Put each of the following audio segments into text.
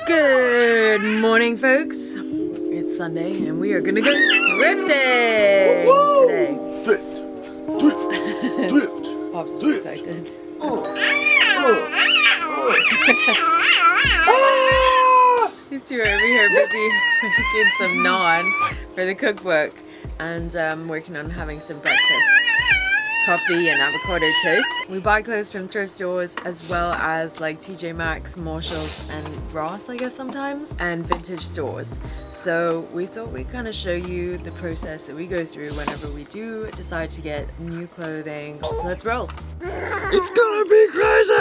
Good morning, folks. It's Sunday and we are gonna go thrifting today. Thrift. Pop's so excited. These two are over here busy making some naan for the cookbook and working on having some breakfast. Coffee and avocado toast. We buy clothes from thrift stores as well as like TJ Maxx, Marshalls and Ross, I guess sometimes, and vintage stores. So we thought we'd kind of show you the process that we go through whenever we do decide to get new clothing. So let's roll. It's gonna be crazy!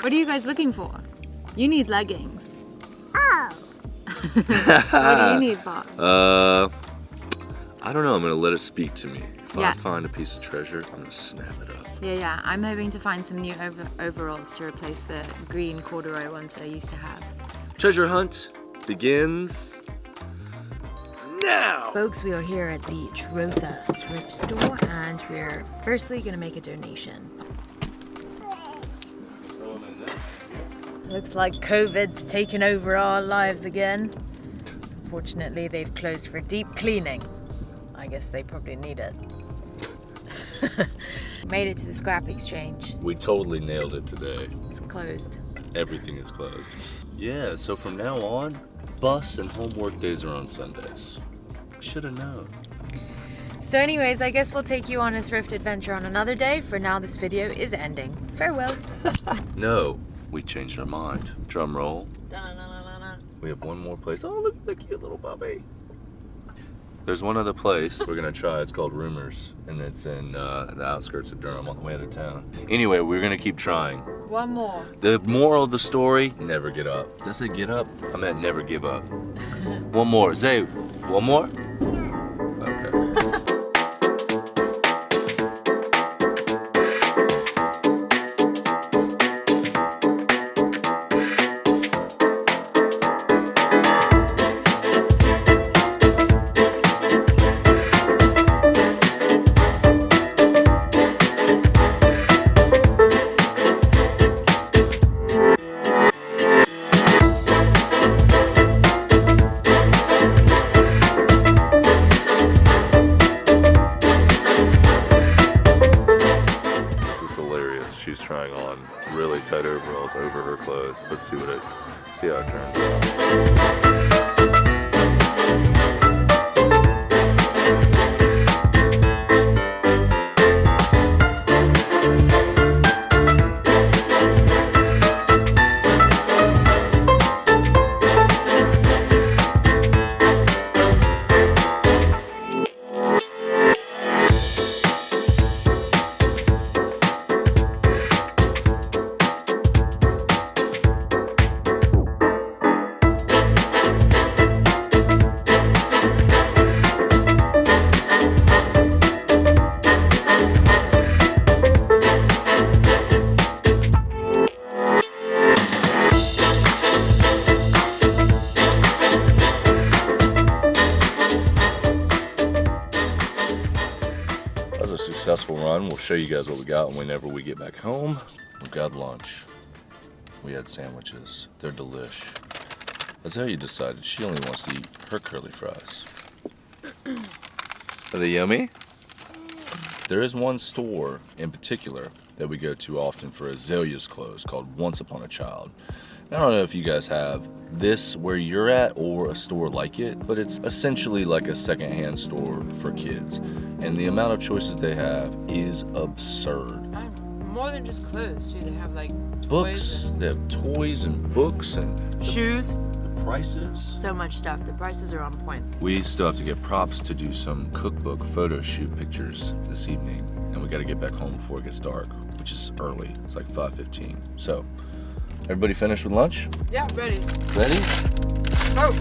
What are you guys looking for? You need leggings. Oh. What do you need, Bob? I don't know. I'm gonna let it speak to me. If Yeah. I find a piece of treasure, I'm gonna snap it up. Yeah. I'm hoping to find some new overalls to replace the green corduroy ones that I used to have. Treasure hunt begins now. Folks, we are here at the Trosa thrift store and we're firstly gonna make a donation. Looks like COVID's taken over our lives again. Unfortunately, they've closed for deep cleaning. I guess they probably need it. Made it to the scrap exchange. We totally nailed it today. It's closed. Everything is closed. Yeah, so from now on, bus and homework days are on Sundays. Should have known. So anyways, I guess we'll take you on a thrift adventure on another day. For now, this video is ending. Farewell. No, we changed our mind. Drum roll. We have one more place. Oh, look at the cute little puppy. There's one other place we're gonna try. It's called Rumors, and it's in the outskirts of Durham on the way out of town. Anyway, we're gonna keep trying. One more. The moral of the story, never get up. Did I say get up? I meant never give up. One more. Zay, one more? Okay. She's trying on really tight overalls over her clothes. Let's see how it turns out. Successful run. We'll show you guys what we got whenever we get back home. We got lunch. We had sandwiches. They're delish. Azalea decided she only wants to eat her curly fries. Are they yummy? There is one store in particular that we go to often for Azalea's clothes called Once Upon a Child. I don't know if you guys have this where you're at or a store like it, but it's essentially like a secondhand store for kids. And the amount of choices they have is absurd. More than just clothes, too. They have like Books, they have toys and books and shoes. The prices. So much stuff. The prices are on point. We still have to get props to do some cookbook photo shoot pictures this evening. And we got to get back home before it gets dark, which is early. It's like 5:15. So, everybody finished with lunch? Yeah, ready. Ready? Go.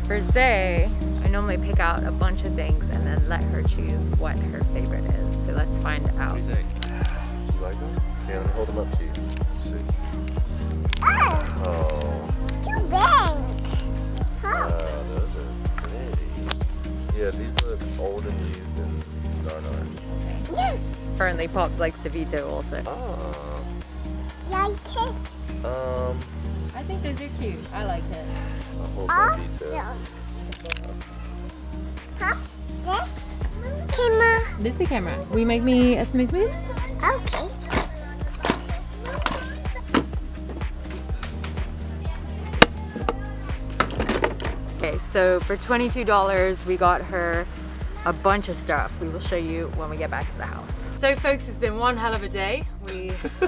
For Zay, I normally pick out a bunch of things and then let her choose what her favorite is. So let's find out. What do you think? Do you like them? Yeah, let me hold them up to you. Let's see. Oh. Too big. Those are pretty. Yeah, these look old and used and darn. Apparently Pops likes DeVito also. Oh. Like it. I think those are cute. I like it. A whole DeVito. Pop this camera. This is the camera. Will you make me a smooth? Okay. Okay, so for $22 we got her a bunch of stuff. We will show you when we get back to the house. So folks, it's been one hell of a day. We That's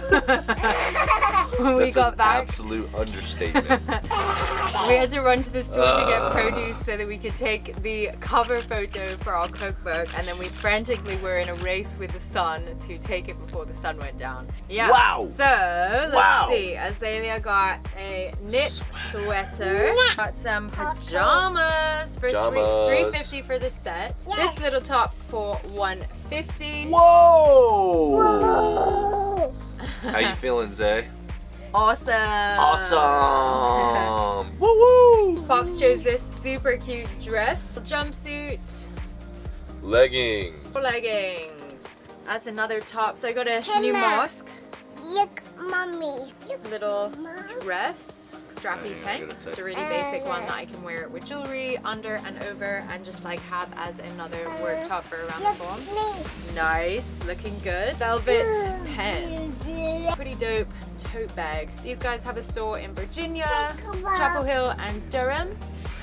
got an back. absolute understatement. We had to run to the store to get produce so that we could take the cover photo for our cookbook, and then we frantically were in a race with the sun to take it before the sun went down. Yeah. Wow. So let's see. Azalea got a knit sweater. Got some pajamas for $3.50 for the set. This little top for $1.50. Whoa! How you feeling, Zay? Awesome. Awesome! Woo woo! Pops chose this super cute dress, jumpsuit, leggings. That's another top. So I got a new mask, Look, mommy. Look, little dress, strappy tank. It's a really basic one that I can wear with jewelry under and over, and just like have as another work top for around the form. Nice, looking good. Velvet pants. Pretty dope tote bag. These guys have a store in Virginia, Chapel Hill, and Durham.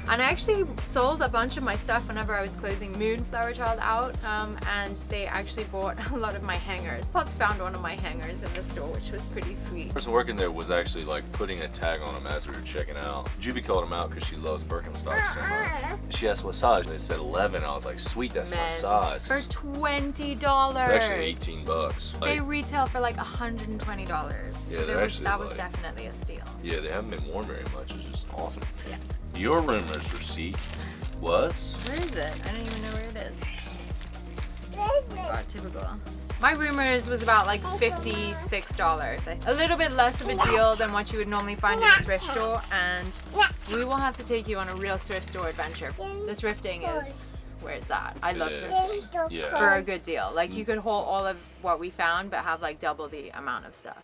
And I actually sold a bunch of my stuff whenever I was closing Moonflower Child out, and they actually bought a lot of my hangers. Pops found one of my hangers in the store, which was pretty sweet. The person working there was actually like putting a tag on them as we were checking out. Juby called them out because she loves Birkenstocks so much. She asked what size, and they said 11. I was like, sweet, that's my Men's size. for $20. It's actually 18 bucks. They Like, retail for like $120. So they're actually that was like- definitely a steal. yeah, they haven't been worn very much, which is awesome. Yeah. Your rumors receipt was? Where is it? I don't even know where it is. there's God, typical. My rumors was about like $56. A little bit less of a deal than what you would normally find in a thrift store, and we will have to take you on a real thrift store adventure. The thrifting is where it's at. I love It is. thrifting. Yeah. For a good deal. Like you could haul all of what we found, but have like double the amount of stuff.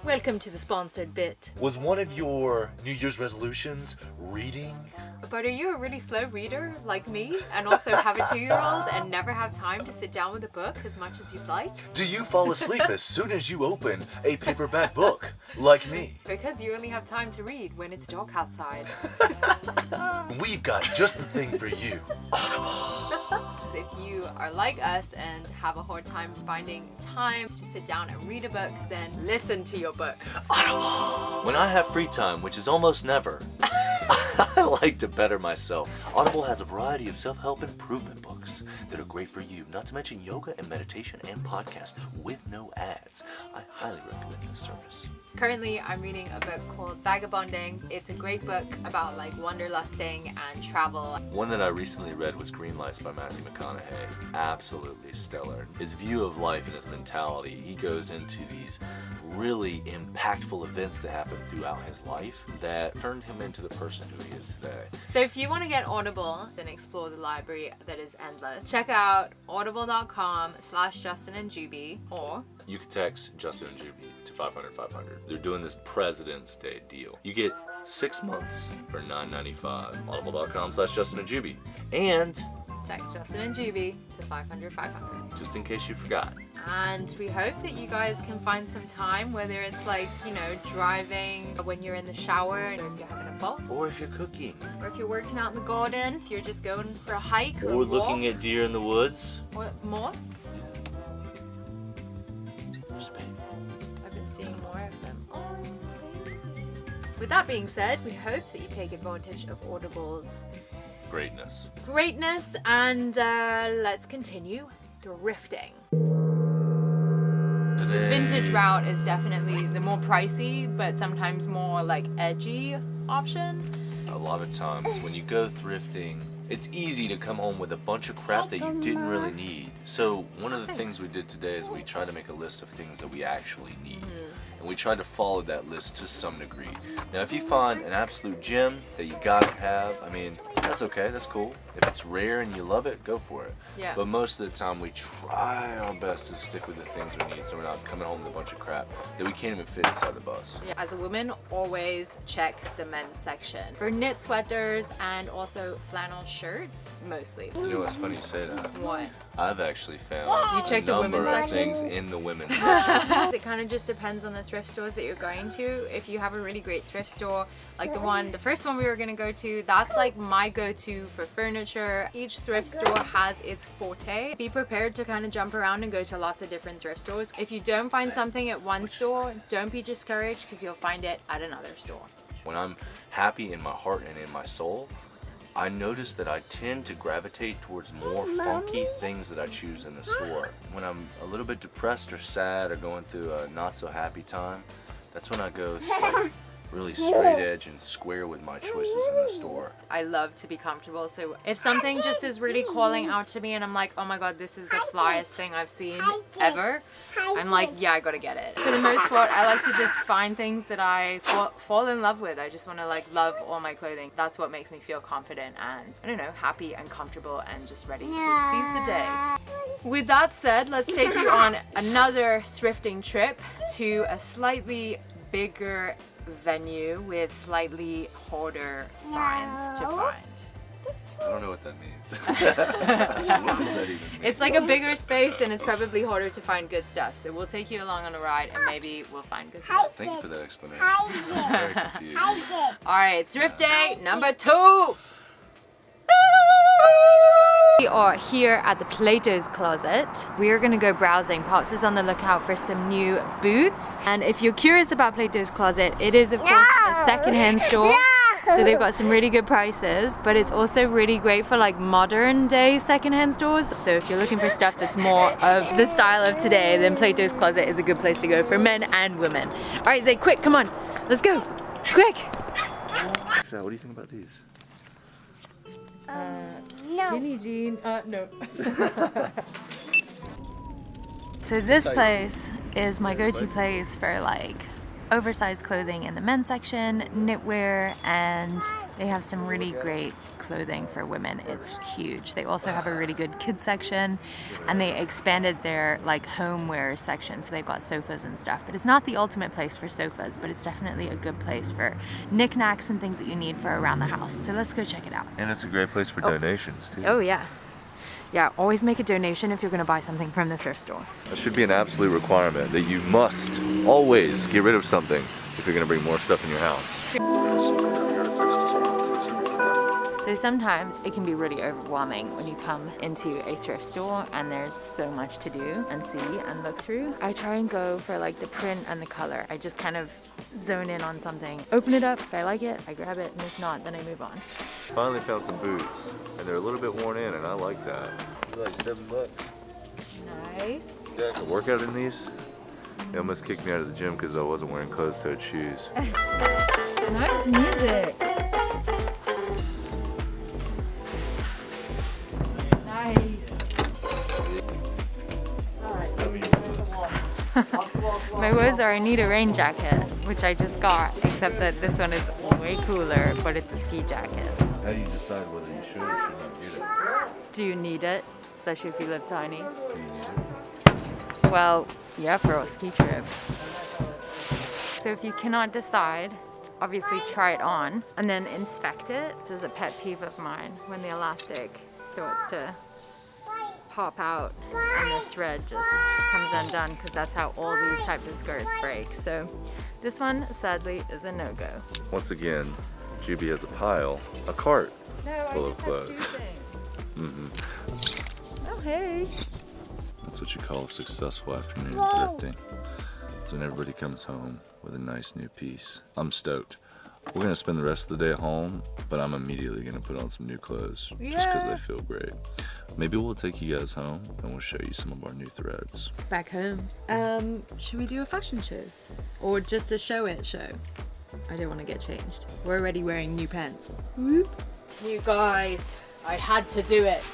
Welcome to the sponsored bit. Was one of your New Year's resolutions reading? But are you a really slow reader like me, and also have a 2-year-old and never have time to sit down with a book as much as you'd like? Do you fall asleep as soon as you open a paperback book, like me? Because you only have time to read when it's dark outside. We've got just the thing for you. If you are like us and have a hard time finding time to sit down and read a book, then listen to your books. When I have free time, which is almost never, I like to better myself. Audible has a variety of self-help improvement books that are great for you, not to mention yoga and meditation and podcasts with no ads. I highly recommend this service. Currently, I'm reading a book called Vagabonding. It's a great book about like wanderlusting and travel. One that I recently read was Green Lights by Matthew McConaughey. Absolutely stellar. His view of life and his mentality, he goes into these really impactful events that happened throughout his life that turned him into the person who he is today. So if you want to get Audible, then explore the library that is endless. Check out audible.com/Justin and Juby, or You can text Justin and Juby to 500-500. They're doing this President's Day deal. You get 6 months for $9.95. Audible.com/Justin and Juby. And text Justin and Juby to 500-500. just in case you forgot, And we hope that you guys can find some time, whether it's like, you know, driving when you're in the shower, or if you're having a fall, Or if you're cooking. or if you're working out in the garden, if you're just going for a hike or, Or a looking walk, at deer in the woods. or more. Just baby. I've been seeing more of them. Oh, with that being said, we hope that you take advantage of Audible's greatness. greatness, and let's continue thrifting. The vintage route is definitely the more pricey, but sometimes more like edgy option. A lot of times when you go thrifting, it's easy to come home with a bunch of crap that you didn't really need. So one of the things we did today is we tried to make a list of things that we actually need. And and we tried to follow that list to some degree. Now, if you find an absolute gem that you gotta have, I mean, that's okay, that's cool. If it's rare and you love it, go for it. Yeah. But most of the time, we try our best to stick with the things we need, so we're not coming home with a bunch of crap that we can't even fit inside the bus. Yeah. As a woman, always check the men's section for knit sweaters and also flannel shirts, mostly. You know what's funny you say that? What? I've actually found You check a the number women's of section? things in the women's section. It kind of just depends on the thrift stores that you're going to. If you have a really great thrift store, like the first one we were gonna go to, that's like my go-to for furniture. Each thrift store has its forte. Be prepared to kind of jump around and go to lots of different thrift stores. If you don't find something at one store, don't be discouraged because you'll find it at another store. When I'm happy in my heart and in my soul, I notice that I tend to gravitate towards more funky things that I choose in the store. When I'm a little bit depressed or sad or going through a not so happy time, that's when I go like really straight edge and square with my choices in the store. I love to be comfortable, so if something just is really calling out to me and I'm like, oh my god, this is the flyest thing I've seen ever, I'm like, yeah, I gotta get it. For the most part, I like to just find things that I fall in love with. I just want to like love all my clothing. That's what makes me feel confident and, I don't know, happy and comfortable and just ready to seize the day. With that said, let's take you on another thrifting trip to a slightly bigger venue with slightly harder finds to find. I don't know what that means. What does that even mean? It's like a bigger space and it's probably harder to find good stuff. So we'll take you along on a ride and maybe we'll find good stuff. Thank you for that explanation. I'm very confused. Alright, thrift day number 2! We are here at the Platos Closet. We are gonna go browsing. Pops is on the lookout for some new boots. And if you're curious about Platos Closet, it is of course a secondhand store. So they've got some really good prices, but it's also really great for like modern day secondhand stores. So if you're looking for stuff that's more of the style of today, then Platos Closet is a good place to go for men and women. All right, Zay, quick, come on, let's go, quick. So, what do you think about these? Skinny jean. No. So this place is my go-to place for like oversized clothing in the men's section, knitwear, and they have some really great clothing for women. It's huge. They also have a really good kids section, and they expanded their like homeware section, so they've got sofas and stuff. But it's not the ultimate place for sofas, but it's definitely a good place for knickknacks and things that you need for around the house. So let's go check it out. And it's a great place for donations too. Oh yeah. Yeah, always make a donation if you're gonna buy something from the thrift store. That should be an absolute requirement that you must always get rid of something if you're gonna bring more stuff in your house. So sometimes it can be really overwhelming when you come into a thrift store and there's so much to do and see and look through. I try and go for like the print and the color. I just kind of zone in on something, open it up, if I like it, I grab it, and if not, then I move on. Finally found some boots, and they're a little bit worn in, and I like that. They're like $7. Nice. Yeah, I could work out in these. They almost kicked me out of the gym because I wasn't wearing closed-toed shoes. Nice music. My woes are I need a rain jacket, which I just got, except that this one is way cooler, but it's a ski jacket. How do you decide whether you should or should not get it? Do you need it? Especially if you live tiny. Do you need it? Well, yeah, for a ski trip. So if you cannot decide, obviously try it on and then inspect it. This is a pet peeve of mine when the elastic starts to pop out and the thread just comes undone, because that's how all these types of skirts break. So this one sadly is a no-go. Once again, Juby has a cart full of clothes. Oh hey! That's what you call a successful afternoon thrifting. So when everybody comes home with a nice new piece. I'm stoked. We're gonna spend the rest of the day at home, but I'm immediately gonna put on some new clothes just because they feel great. Maybe we'll take you guys home and we'll show you some of our new threads. Back home. Should we do a fashion show? Or just a show it show? I don't want to get changed. We're already wearing new pants. Whoop. You guys, I had to do it.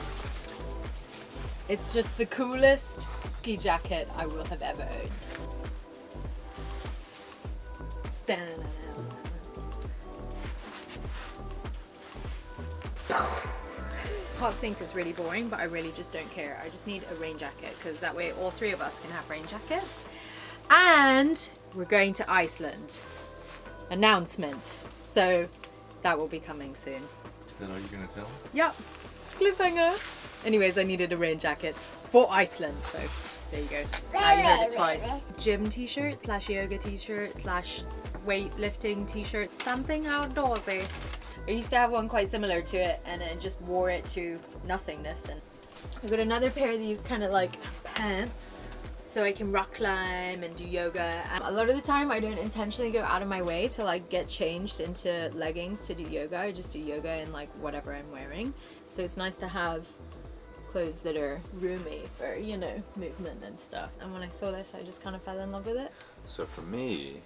It's just the coolest ski jacket I will have ever owned. Pops thinks it's really boring, but I really just don't care. I just need a rain jacket because that way all three of us can have rain jackets. And we're going to Iceland. Announcement. So that will be coming soon. Is that all you're gonna tell? Yep. Cliffhanger. Anyways, I needed a rain jacket for Iceland, so there you go. Now you heard it twice. Gym t-shirt slash yoga t-shirt slash weightlifting t-shirt, something outdoorsy. I used to have one quite similar to it and then just wore it to nothingness. And I got another pair of these kind of like pants so I can rock climb and do yoga. And a lot of the time I don't intentionally go out of my way to like get changed into leggings to do yoga. I just do yoga in like whatever I'm wearing. So it's nice to have clothes that are roomy for, you know, movement and stuff. And when I saw this, I just kind of fell in love with it. So for me,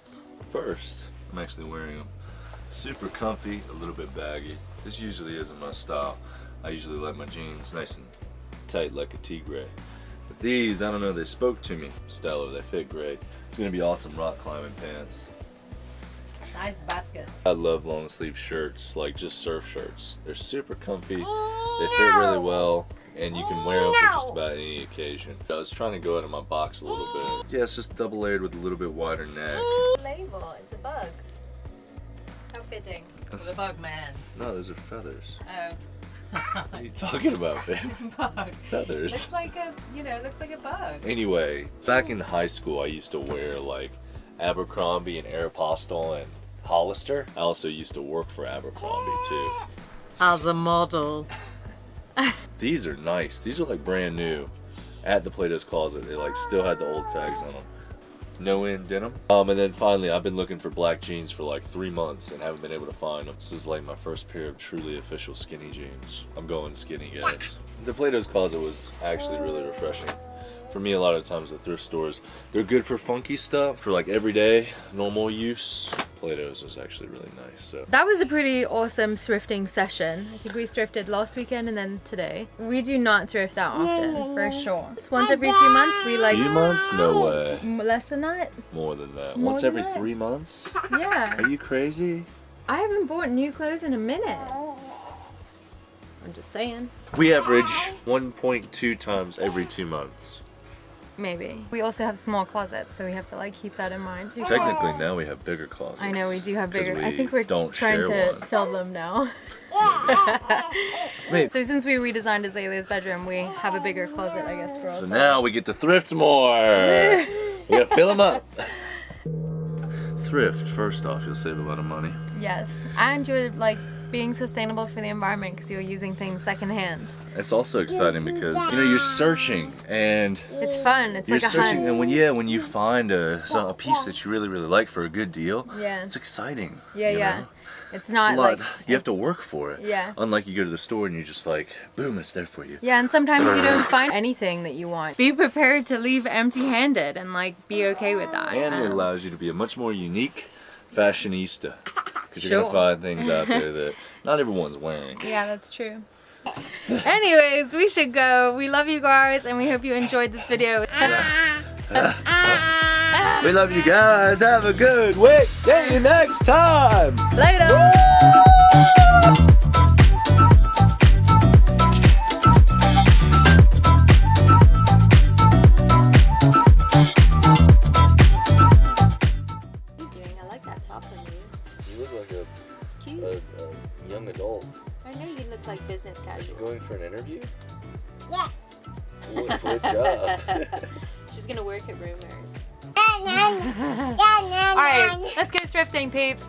first, I'm actually wearing them. Super comfy, a little bit baggy. This usually isn't my style. I usually like my jeans nice and tight like a tigre. But these, I don't know, they spoke to me. Stellar, they fit great. It's gonna be awesome rock climbing pants. Nice baskets. I love long sleeve shirts, like just surf shirts. They're super comfy, they fit really well, and you can wear them for just about any occasion. I was trying to go out of my box a little bit. Yeah, it's just double layered with a little bit wider neck. Label, it's a bug. How fitting. That's- The bug man. No, those are feathers. Oh. What are you talking about, babe? Bug. Feathers. Looks like a, you know, looks like a bug. Anyway, back in high school, I used to wear like Abercrombie and Aeropostale and Hollister. I also used to work for Abercrombie too. As a model. These are nice. These are like brand new at the Platos Closet. They like still had the old tags on them. No end denim. And then finally, I've been looking for black jeans for like 3 months and haven't been able to find them. This is like my first pair of truly official skinny jeans. I'm going skinny, guys. The Platos Closet was actually really refreshing. For me, a lot of times at thrift stores, they're good for funky stuff, for like everyday, normal use. Platos is actually really nice. So That was a pretty awesome thrifting session. I think we thrifted last weekend and then today. We do not thrift that often, for sure. It's once every few months, we like... few months? No way. Less than that? More than that. More Once than every that? 3 months? Yeah. Are you crazy? I haven't bought new clothes in a minute. I'm just saying. We average 1.2 times every 2 months. Maybe. We also have small closets, so we have to like keep that in mind. Technically, now we have bigger closets. I know we do have 'cause bigger. we I think we're don't trying share to one. fill them now. Wait. So since we redesigned Azalea's bedroom, we have a bigger closet, I guess, for So ourselves. now we get to thrift more. We gotta fill them up. Thrift, first off, you'll save a lot of money. Yes, and you're like being sustainable for the environment because you're using things secondhand. It's also exciting because you know you're searching and It's fun. It's you're like a searching, hunt. and when you find a piece that you really like for a good deal, Yeah. it's exciting. Yeah, you yeah. know? It's It's not a lot. like You have to work for it. Yeah. Unlike you go to the store and you're just like, boom, it's there for you. yeah, and sometimes you don't find anything that you want. Be prepared to leave empty-handed and like be okay with that. And it allows you to be a much more unique fashionista. Because you're Sure. going to find things out there that not everyone's wearing. Yeah, that's true. Anyways, we should go. We love you guys and we hope you enjoyed this video. We love you guys. Have a good week. See you next time. Later! I like that top on you. You look like It's cute. a young adult. I know you look like business casual. Going for an interview? Yes. Good job. She's gonna work at Rumors. All Alright, let's go thrifting, peeps.